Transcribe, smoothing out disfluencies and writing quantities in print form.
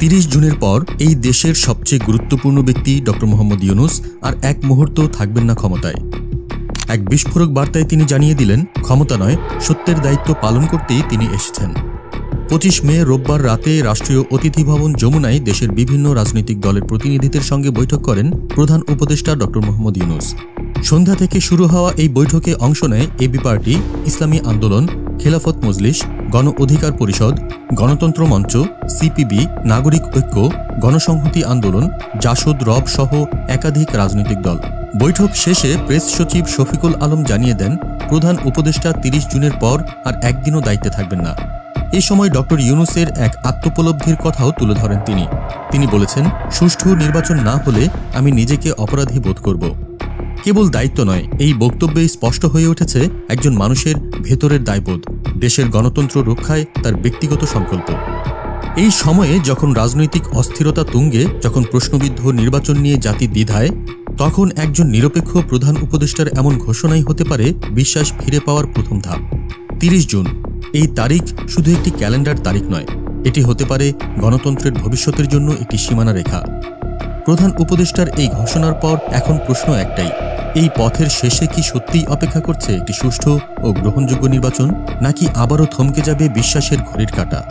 30 জুনের পর এই দেশের সবচেয়ে গুরুত্বপূর্ণ ব্যক্তি ডক্টর মোহাম্মদ ইউনূস আর এক মুহূর্ত থাকবেন না ক্ষমতায়। এক বিস্ফোরক বার্তায় তিনি জানিয়ে দিলেন, ক্ষমতা নয়, সত্যের দায়িত্ব পালন করতেই তিনি এসেছেন। 25 মে রোববার রাতে রাষ্ট্রীয় অতিথি ভবন যমুনায় দেশের বিভিন্ন রাজনৈতিক দলের প্রতিনিধিদের সঙ্গে বৈঠক করেন প্রধান উপদেষ্টা ডক্টর মোহাম্মদ ইউনূস। সন্ধ্যা থেকে শুরু হওয়া এই বৈঠকে অংশ নেয় এবি পার্টি, ইসলামী আন্দোলন, খেলাফত মজলিস, গণ অধিকার পরিষদ, গণতন্ত্র মঞ্চ, সিপিবি, নাগরিক ঐক্য, গণসংহতি আন্দোলন, জাসদ রব সহ একাধিক রাজনৈতিক দল। বৈঠক শেষে প্রেস সচিব শফিকুল আলম জানিয়ে দেন, প্রধান উপদেষ্টা 30 জুনের পর আর একদিনও দায়িত্বে থাকবেন না। এই সময় ডক্টর ইউনূসের এক আত্মোপলব্ধির কথাও তুলে ধরেন তিনি বলেছেন, সুষ্ঠু নির্বাচন না হলে আমি নিজেকে অপরাধী বোধ করব। কেবল দায়িত্ব নয়, এই বক্তব্যেই স্পষ্ট হয়ে উঠেছে একজন মানুষের ভেতরের দায়বোধ, দেশের গণতন্ত্র রক্ষায় তার ব্যক্তিগত সংকল্প। এই সময়ে যখন রাজনৈতিক অস্থিরতা তুঙ্গে, যখন প্রশ্নবিদ্ধ নির্বাচন নিয়ে জাতি দ্বিধায়, তখন একজন নিরপেক্ষ প্রধান উপদেষ্টার এমন ঘোষণাই হতে পারে বিশ্বাস ফিরে পাওয়ার প্রথম ধাপ। 30 জুন এই তারিখ শুধু একটি ক্যালেন্ডার তারিখ নয়, এটি হতে পারে গণতন্ত্রের ভবিষ্যতের জন্য একটি সীমানা রেখা। প্রধান উপদেষ্টার এই ঘোষণার পর এখন প্রশ্ন একটাই, এই পথের শেষে কি সত্যিই অপেক্ষা করছে একটি সুষ্ঠু ও গ্রহণযোগ্য নির্বাচন, নাকি আবারও থমকে যাবে বিশ্বাসের ঘড়ির কাঁটা?